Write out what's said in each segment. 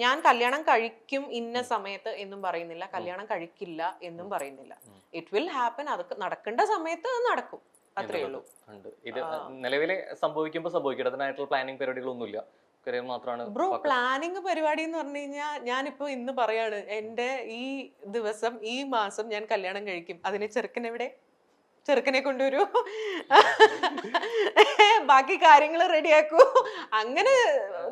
ഞാൻ കല്യാണം കഴിക്കും ഇന്ന സമയത്ത് എന്നും പറയുന്നില്ല, കല്യാണം കഴിക്കില്ല എന്നും പറയുന്നില്ല. It will happen. അത് നടക്കേണ്ട സമയത്ത് അത് നടക്കും, അത്രേ ഉള്ളൂ. ഇത് നിലവിലെ സംഭവിക്കട്ടെ, അതിനായിട്ടുള്ള പ്ലാനിങ് പരിപാടികളൊന്നുമില്ല മാത്രമാണ്. ബ്രോ, പ്ലാനിങ് പരിപാടി എന്ന് പറഞ്ഞു കഴിഞ്ഞാൽ ഞാനിപ്പോ ഇന്ന് പറയാണ്, എന്റെ ഈ ദിവസം ഈ മാസം ഞാൻ കല്യാണം കഴിക്കും. അതിന് ചെറുക്കൻ എവിടെ? ചെറുക്കനെ കൊണ്ടുവരൂ, ബാക്കി കാര്യങ്ങൾ റെഡിയാക്കൂ. അങ്ങനെ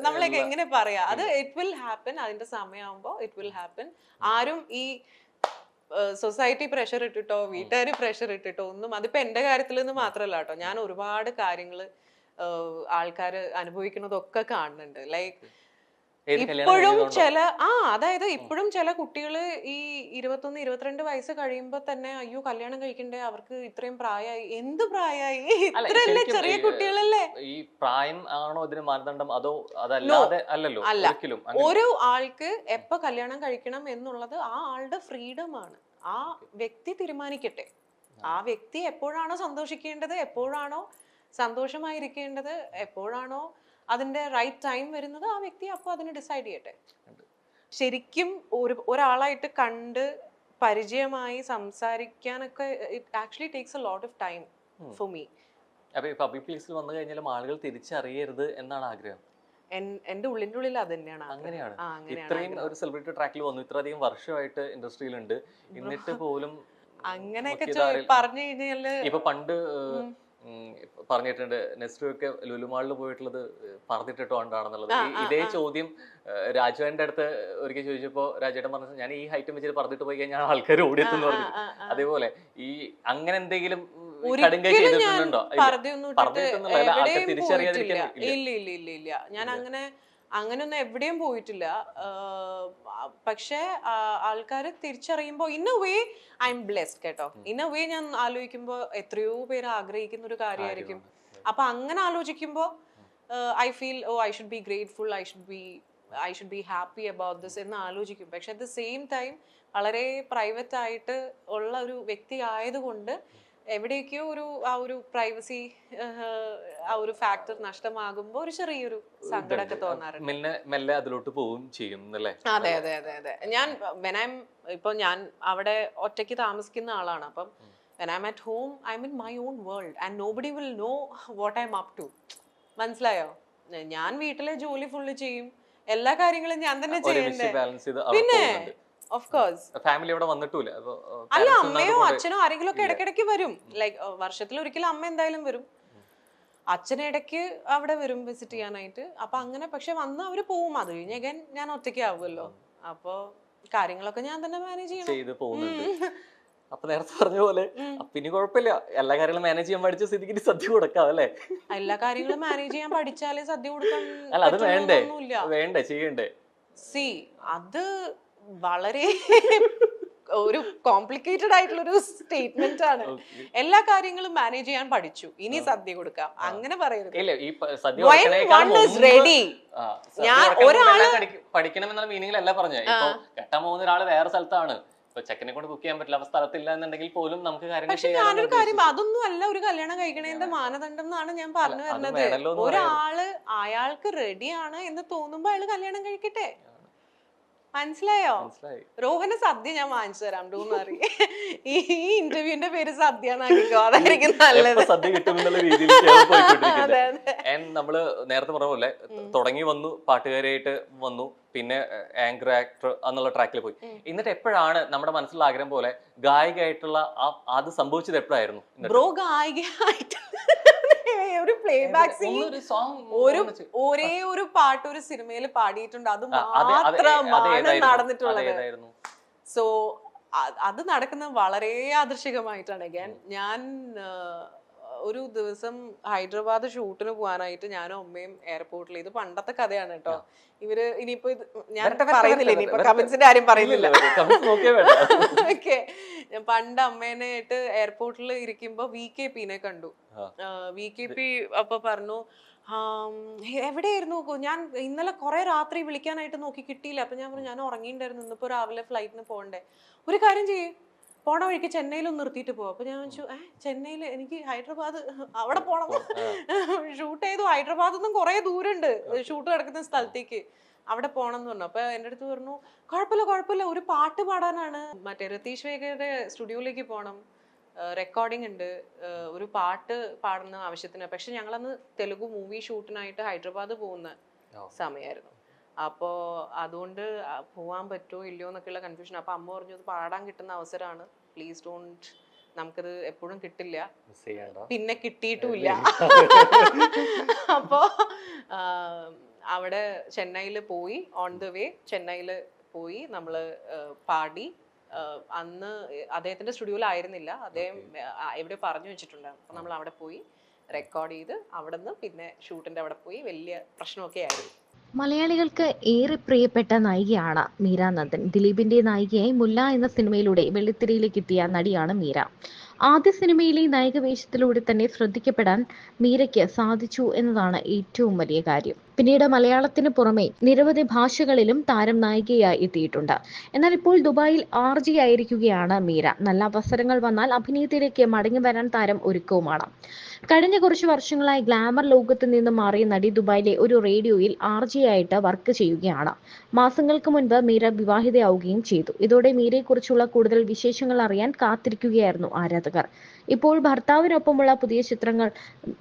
നമ്മളൊക്കെ എങ്ങനെ പറയാ? അത് ഇറ്റ് വിൽ ഹാപ്പൻ. അതിന്റെ സമയമാകുമ്പോ ഇറ്റ് വിൽ ഹാപ്പൻ. ആരും ഈ സൊസൈറ്റി പ്രഷർ ഇട്ടിട്ടോ വീട്ടുകാർ പ്രഷർ ഇട്ടിട്ടോ ഒന്നും, അതിപ്പോ എന്റെ കാര്യത്തിൽ നിന്ന് മാത്രമല്ല കേട്ടോ, ഞാൻ ഒരുപാട് കാര്യങ്ങള് ആൾക്കാര് അനുഭവിക്കുന്നതൊക്കെ കാണുന്നുണ്ട്. ലൈക്ക് ഇപ്പോഴും അതായത് ഇപ്പോഴും ചില കുട്ടികള് ഈ 21, 22 വയസ്സ് കഴിയുമ്പോ തന്നെ അയ്യോ കല്യാണം കഴിക്കണ്ടേ, അവർക്ക് ഇത്രയും പ്രായമായി. എന്ത് പ്രായമായി? ഇത്രയല്ലേ ചെറിയ കുട്ടികളല്ലേ. ഈ പ്രായം ആണോ ഇതിന് മാനദണ്ഡം, അതോ അതല്ലാതെ? അല്ലല്ലോ, അല്ല. ഒരു ആൾക്ക് എപ്പോ കല്യാണം കഴിക്കണം എന്നുള്ളത് ആ ആളുടെ ഫ്രീഡം ആണ്. ആ വ്യക്തി തീരുമാനിക്കട്ടെ. ആ വ്യക്തി എപ്പോഴാണോ സന്തോഷിക്കേണ്ടത്, എപ്പോഴാണോ സന്തോഷമായിരിക്കേണ്ടത്, എപ്പോഴാണോ അതിന്റെ റൈറ്റ് ടൈം വരുന്നത്, ആ വ്യക്തി അപ്പോൾ അതിന് ഡിസൈഡ് ചെയ്യട്ടെ. ശരിക്കും ഒരാളായിട്ട് കണ്ട് പരിചയമായി സംസാരിക്കാനൊക്കെ it actually takes a lot of time for me. അപ്പൊ ഈ പബ്ലിക് പ്ലേസിൽ വന്നു കഴിഞ്ഞാൽ ആളുകൾ തിരിച്ചറിയരുത് എന്നാണ് ആഗ്രഹം. എന്റെ ഉള്ളിന്റെ ഉള്ളിൽ അത് തന്നെയാണ്. അങ്ങനെയാണ്. ഇത്രയും ഒരു സെലിബ്രിറ്റി ട്രാക്കിൽ വന്നു, ഇത്രയധികം വർഷമായിട്ട് ഇൻഡസ്ട്രിയിലുണ്ട്, എന്നിട്ട് പോലും അങ്ങനെയൊക്കെ പറഞ്ഞു കഴിഞ്ഞാല് ഇപ്പൊ പണ്ട് പറഞ്ഞിട്ടുണ്ട്, നെസ്റ്റുമൊക്കെ ലുലുമാളിൽ പോയിട്ടുള്ളത് പറഞ്ഞിട്ടിട്ടുകൊണ്ടാണെന്നുള്ളത്. ഇതേ ചോദ്യം രാജുവിന്റെ അടുത്ത് ഒരിക്കൽ ചോദിച്ചപ്പോ രാജേട്ടൻ പറഞ്ഞു, ഞാൻ ഈ ഹൈറ്റും വെച്ചിട്ട് പറഞ്ഞിട്ട് പോയി കഴിഞ്ഞാൽ ആൾക്കാർ ഓടിയെത്തുന്നു പറഞ്ഞു. അതേപോലെ ഈ അങ്ങനെ എന്തെങ്കിലും കടുങ്കൈ ചെയ്തിട്ടുണ്ടോ? ഇല്ല, ഞാൻ അങ്ങനെയൊന്നും എവിടെയും പോയിട്ടില്ല. പക്ഷെ ആൾക്കാര് തിരിച്ചറിയുമ്പോ in a way I am blessed കേട്ടോ. ഇൻ എ വേ ഞാൻ ആലോചിക്കുമ്പോ എത്രയോ പേര് ആഗ്രഹിക്കുന്ന ഒരു കാര്യമായിരിക്കും. അപ്പൊ അങ്ങനെ ആലോചിക്കുമ്പോ I feel I should be grateful, I should be happy about this എന്ന് ആലോചിക്കും. പക്ഷെ അറ്റ് ദ സെയിം ടൈം വളരെ പ്രൈവറ്റ് ആയിട്ട് ഉള്ള ഒരു വ്യക്തി ആയതുകൊണ്ട് എവിടേക്കോ ആ ഒരു പ്രൈവസി ആ ഒരു ഫാക്ടർ നഷ്ടമാകുമ്പോ ഒരു ചെറിയൊരു സങ്കടമൊക്കെ തോന്നാറുണ്ട്. മെല്ലെ അതിലോട്ട് പോവും ചെയ്യും അല്ലേ? അതെ അതെ അതെ അതെ. ഇപ്പൊ ഞാൻ അവിടെ ഒറ്റയ്ക്ക് താമസിക്കുന്ന ആളാണ്. അപ്പം when I'm at home, I'm in my own world and nobody will know what I'm up to. മനസ്സിലായോ? ഞാൻ വീട്ടിലെ ജോലി ഫുള്ള് ചെയ്യും, എല്ലാ കാര്യങ്ങളും ഞാൻ തന്നെ ചെയ്യണ്ടേ. പിന്നെ ഓഫ് കോഴ്സ് ഫാമിലി അവിടെ വന്നിട്ടില്ല. അല്ല, അമ്മയോ അച്ഛനോ ആരെങ്കിലും ഒക്കെ ഇടയ്ക്കിടയ്ക്ക് വരും. ലൈക്ക് വർഷത്തിൽ ഒരിക്കലും അമ്മ എന്തായാലും വരും, അച്ഛൻ ഇടയ്ക്ക് അവിടെ വരും വിസിറ്റ് ചെയ്യാനായിട്ട്. അപ്പൊ അങ്ങനെ പക്ഷെ വന്ന് അവര് പോവും. അത് കഴിഞ്ഞ് ഞാൻ ഒറ്റയ്ക്ക് ആവുമല്ലോ. അപ്പൊ കാര്യങ്ങളൊക്കെ ഞാൻ തന്നെ മാനേജ് ചെയ്യണം. അപ്പൊ നേരത്തെ പറഞ്ഞ പോലെ പിന്നെ കുഴപ്പമില്ല, എല്ലാ കാര്യങ്ങളും മാനേജ് ചെയ്യാൻ പഠിച്ച സ്ഥിതിക്ക് സദ്യ കൊടുക്കാം അല്ലേ? എല്ലാ കാര്യങ്ങളും മാനേജ് ചെയ്യാൻ പഠിച്ചാലേ സദ്യ കൊടുക്കാൻ. അല്ല, അത് വേണ്ടേ ചെയ്യണ്ടേ? സി, അത് വളരെ ഒരു കോംപ്ലിക്കേറ്റഡ് ആയിട്ടുള്ള ഒരു സ്റ്റേറ്റ്മെന്റ് ആണ്. എല്ലാ കാര്യങ്ങളും മാനേജ് ചെയ്യാൻ പഠിച്ചു, ഇനി സദ്യ കൊടുക്കാം അങ്ങനെ പറയരുത്. പഠിക്കണം എന്നുള്ള മീനിങ്ങിലല്ല പറഞ്ഞത്. ഇപ്പൊ കെട്ടാൻ പോകുന്ന ഒരാള് വേറെ സ്ഥലത്താണ്, ഇപ്പൊ ചെക്കനെ കൊണ്ട് കുക്ക് ചെയ്യാൻ പറ്റില്ല, അവ സ്ഥലത്തില്ല എന്നുണ്ടെങ്കിൽ പോലും നമുക്ക് കാര്യങ്ങൾ. പക്ഷെ ഞാനൊരു കാര്യം, അതൊന്നും അല്ല ഒരു കല്യാണം കഴിക്കണേന്റെ മാനദണ്ഡം എന്നാണ് ഞാൻ പറഞ്ഞു വരുന്നത്. ഒരാള് അയാൾക്ക് റെഡിയാണ് എന്ന് തോന്നുമ്പോ അയാള് കല്യാണം കഴിക്കട്ടെ. മനസ്സിലായോ? രോഹന് സദ്യ ഞാൻ വാങ്ങിച്ചു തരാം, ഡോണ്ട് വറി. ഈ ഇന്റർവ്യൂവിന്റെ പേര് സദ്യ എന്നാക്കിക്കോ, അതായിരിക്കും നല്ലത്. സദ്യ കിട്ടുമെന്നുള്ള രീതിയിൽ നമ്മള് നേരത്തെ പറഞ്ഞ പോലെ തുടങ്ങി വന്നു, പാട്ടുകാരായിട്ട് വന്നു, പിന്നെ ആങ്കർ ആക്ടർ എന്നുള്ള ട്രാക്കിൽ പോയി. എന്നിട്ട് എപ്പോഴാണ് നമ്മുടെ മനസ്സിലുള്ള ആഗ്രഹം പോലെ ഗായികയായിട്ടുള്ള അത് സംഭവിച്ചത്? എപ്പോഴായിരുന്നു ബ്രോ ഗായികയായിട്ട്? ഒരു പ്ലേ ബാക്ക് ഒരേ ഒരു പാട്ട് ഒരു സിനിമയിൽ പാടിയിട്ടുണ്ട്, അത് മാത്രമാണ് നടന്നിട്ടുള്ളത്. സോ അത് നടക്കുന്നത് വളരെ യാദൃശികമായിട്ടാണ്. ഞാൻ ഒരു ദിവസം ഹൈദരാബാദ് ഷൂട്ടിന് പോകാനായിട്ട് ഞാനും അമ്മയും എയർപോർട്ടിൽ, ഇത് പണ്ടത്തെ കഥയാണ് കേട്ടോ, ഇവര് ഇനിയിപ്പോ ഞാൻ പറയുന്നില്ല, ഇനിയിപ്പോ കമന്റ്സിന്റെ കാര്യം പറയുന്നില്ല. ഓക്കെ, ഞാൻ പണ്ട് അമ്മേനെ ആയിട്ട് എയർപോർട്ടിൽ ഇരിക്കുമ്പോ VKP കണ്ടു. VKP അപ്പൊ പറഞ്ഞു, എവിടെയായിരുന്നു, ഞാൻ ഇന്നലെ കുറെ രാത്രി വിളിക്കാനായിട്ട് നോക്കി കിട്ടിയില്ല. അപ്പൊ ഞാൻ പറഞ്ഞു, ഞാൻ ഉറങ്ങിയിട്ടുണ്ടായിരുന്നു, ഇന്നിപ്പോ രാവിലെ ഫ്ലൈറ്റിന് പോകണ്ടേ, ഒരു കാര്യം ചെയ്യും, പോണ വഴിക്ക് ചെന്നൈയിലൊന്ന് നിർത്തിയിട്ട് പോകും. അപ്പൊ ഞാൻ വെച്ചു, ചെന്നൈയിൽ എനിക്ക് ഹൈദരാബാദ് അവിടെ പോണം, ഷൂട്ട് ചെയ്തു. ഹൈദരാബാദ് നിന്നും കുറെ ദൂരമുണ്ട് ഷൂട്ട് കിടക്കുന്ന സ്ഥലത്തേക്ക്. അവിടെ പോകണം എന്ന് പറഞ്ഞു. അപ്പൊ എൻ്റെ അടുത്ത് പറഞ്ഞു കുഴപ്പമില്ല, ഒരു പാട്ട് പാടാനാണ്, മറ്റേ രതീഷ് വേഗയുടെ സ്റ്റുഡിയോയിലേക്ക് പോകണം, റെക്കോർഡിംഗ് ഉണ്ട്, ഒരു പാട്ട് പാടുന്ന ആവശ്യത്തിന്. പക്ഷെ ഞങ്ങളന്ന് തെലുഗു മൂവി ഷൂട്ടിനായിട്ട് ഹൈദരാബാദ് പോകുന്ന സമയമായിരുന്നു. അപ്പോൾ അതുകൊണ്ട് പോവാൻ പറ്റുമോ ഇല്ലയോ എന്നൊക്കെയുള്ള കൺഫ്യൂഷൻ. അപ്പോൾ അമ്മ പറഞ്ഞു അത് പാടാൻ കിട്ടുന്ന അവസരമാണ്, പ്ലീസ് ഡോണ്ട്, നമുക്കത് എപ്പോഴും കിട്ടില്ല, പിന്നെ കിട്ടിയിട്ടുമില്ല. അപ്പോൾ അവിടെ ചെന്നൈയിൽ പോയി, ഓൺ ദ വേ ചെന്നൈയിൽ പോയി നമ്മൾ പാടി. അന്ന് അദ്ദേഹത്തിന്റെ സ്റ്റുഡിയോയിലായിരുന്നില്ല, അദ്ദേഹം എവിടെ പറഞ്ഞു വെച്ചിട്ടുണ്ടായിരുന്നു. അപ്പം നമ്മൾ അവിടെ പോയി റെക്കോർഡ് ചെയ്ത് അവിടെ നിന്ന് പിന്നെ ഷൂട്ടിന്റെ അവിടെ പോയി വലിയ പ്രശ്നമൊക്കെ ആയിരുന്നു. മലയാളികൾക്ക് ഏറെ പ്രിയപ്പെട്ട നായികയാണ് മീര നന്ദൻ. ദിലീപിന്റെ നായികയായി മുല്ല എന്ന സിനിമയിലൂടെ വെള്ളിത്തിരയിലേക്ക് എത്തിയ നടിയാണ് മീര. ആദ്യ സിനിമയിലെ നായിക വേഷത്തിലൂടെ തന്നെ ശ്രദ്ധിക്കപ്പെടാൻ മീരയ്ക്ക് സാധിച്ചു എന്നതാണ് ഏറ്റവും വലിയ കാര്യം. പിന്നീട് മലയാളത്തിന് പുറമെ നിരവധി ഭാഷകളിലും താരം നായികയായി എത്തിയിട്ടുണ്ട്. എന്നാൽ ഇപ്പോൾ ദുബായിൽ RJ ആയിരിക്കുകയാണ് മീര. നല്ല അവസരങ്ങൾ വന്നാൽ അഭിനയത്തിലേക്ക് മടങ്ങി വരാൻ താരം ഒരുക്കവുമാണ്. കഴിഞ്ഞ കുറച്ച് വർഷങ്ങളായി ഗ്ലാമർ ലോകത്ത് നിന്ന് മാറിയ നടി ദുബായിലെ ഒരു റേഡിയോയിൽ RJ ആയിട്ട് വർക്ക് ചെയ്യുകയാണ്. മാസങ്ങൾക്ക് മുൻപ് മീര വിവാഹിതയാവുകയും ചെയ്തു. ഇതോടെ മീരയെക്കുറിച്ചുള്ള കൂടുതൽ വിശേഷങ്ങൾ അറിയാൻ കാത്തിരിക്കുകയായിരുന്നു ആരാധകർ. ഇപ്പോൾ ഭർത്താവിനൊപ്പമുള്ള പുതിയ ചിത്രങ്ങൾ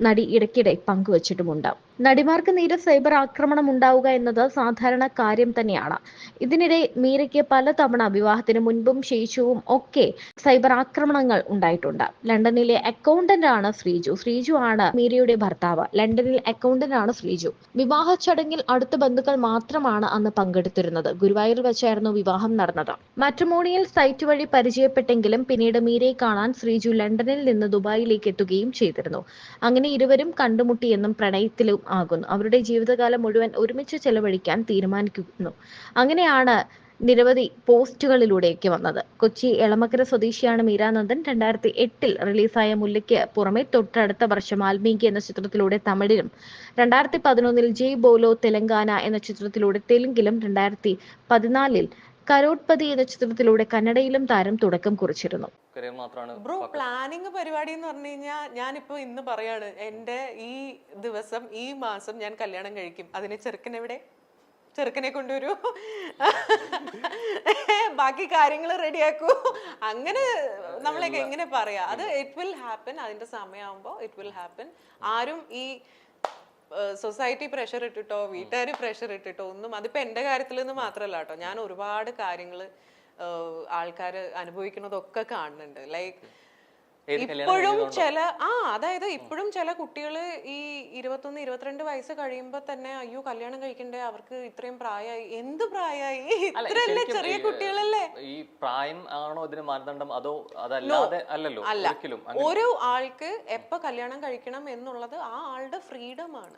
നടി ഇടയ്ക്കിടെ പങ്കുവച്ചിട്ടുമുണ്ട്. നടിമാർക്ക് നേരെ സൈബർ ആക്രമണം ഉണ്ടാവുക എന്നത് സാധാരണ കാര്യം തന്നെയാണ്. ഇതിനിടെ മീരയ്ക്ക് പലതവണ വിവാഹത്തിന് മുൻപും ശേഷവും ഒക്കെ സൈബർ ആക്രമണങ്ങൾ ഉണ്ടായിട്ടുണ്ട്. ലണ്ടനിലെ അക്കൗണ്ടന്റ് ആണ് ശ്രീജു. ശ്രീജു ആണ് മീരയുടെ ഭർത്താവ്. ലണ്ടനിൽ അക്കൗണ്ടന്റ് ആണ് ശ്രീജു. വിവാഹ ചടങ്ങിൽ അടുത്ത ബന്ധുക്കൾ മാത്രമാണ് അന്ന് പങ്കെടുത്തിരുന്നത്. ഗുരുവായൂരിൽ വെച്ചായിരുന്നു വിവാഹം നടന്നത്. മാട്രിമോണിയൽ സൈറ്റ് വഴി പരിചയപ്പെട്ടെങ്കിലും പിന്നീട് മീരയെ കാണാൻ ശ്രീജു ലണ്ടനിൽ നിന്ന് ദുബായിലേക്ക് എത്തുകയും ചെയ്തിരുന്നു. അങ്ങനെ ഇരുവരും കണ്ടുമുട്ടിയെന്നും പ്രണയത്തിലും ആകുന്നു. അവരുടെ ജീവിതകാലം മുഴുവൻ ഒരുമിച്ച് ചെലവഴിക്കാൻ തീരുമാനിക്കുന്നു. അങ്ങനെയാണ് നിരവധി പോസ്റ്റുകളിലൂടെയൊക്കെ വന്നത്. കൊച്ചി എളമക്കര സ്വദേശിയാണ് മീര നന്ദൻ. 2008 റിലീസായ മുല്ലയ്ക്ക് പുറമെ തൊട്ടടുത്ത വർഷം വാൽമീകി എന്ന ചിത്രത്തിലൂടെ തമിഴിലും 2011 ജയ് ബോലോ തെലങ്കാന എന്ന ചിത്രത്തിലൂടെ തെലുങ്കിലും 2014 കരോട്ട്പതി എന്ന ചിത്രത്തിലൂടെ കന്നഡയിലും താരം തുടക്കം കുറിച്ചിരുന്നു. ബ്രോ, പ്ലാനിങ് പരിപാടി എന്ന് പറഞ്ഞു കഴിഞ്ഞാൽ ഞാനിപ്പോ ഇന്ന് പറയാണ്, എന്റെ ഈ ദിവസം ഈ മാസം ഞാൻ കല്യാണം കഴിക്കും. അതിന് ചെറുക്കനെ കൊണ്ടുവരൂ, ബാക്കി കാര്യങ്ങൾ റെഡിയാക്കൂ. അങ്ങനെ നമ്മളൊക്കെ എങ്ങനെ പറയാ, അത് ഇറ്റ് വിൽ ഹാപ്പൻ. അതിന്റെ സമയമാകുമ്പോൾ ഇറ്റ് വിൽ ഹാപ്പൻ. ആരും ഈ സൊസൈറ്റി പ്രഷർ ഇട്ടിട്ടോ വീട്ടുകാർ പ്രഷർ ഇട്ടിട്ടോ ഒന്നും, അതിപ്പോ എന്റെ കാര്യത്തിൽ നിന്ന് മാത്രമല്ല കേട്ടോ, ഞാൻ ഒരുപാട് കാര്യങ്ങൾ ആൾക്കാർ അനുഭവിക്കുന്നതൊക്കെ കാണുന്നുണ്ട്. ലൈക്ക് ഇപ്പോഴും അതായത് ഇപ്പോഴും ചില കുട്ടികള് ഈ 21-22 വയസ്സ് കഴിയുമ്പോ തന്നെ അയ്യോ കല്യാണം കഴിക്കണ്ടേ, അവർക്ക് ഇത്രയും പ്രായമായി. എന്ത് പ്രായമായി, ഇത്രയല്ലേ ചെറിയ കുട്ടികളല്ലേ. ഈ പ്രായം ആണോ ഇതിന് മാനദണ്ഡം, അതോ അതല്ലാതെ അല്ലല്ലോ? അല്ല, ഒരു ആൾക്ക് എപ്പോ കല്യാണം കഴിക്കണം എന്നുള്ളത് ആ ആളുടെ ഫ്രീഡം ആണ്.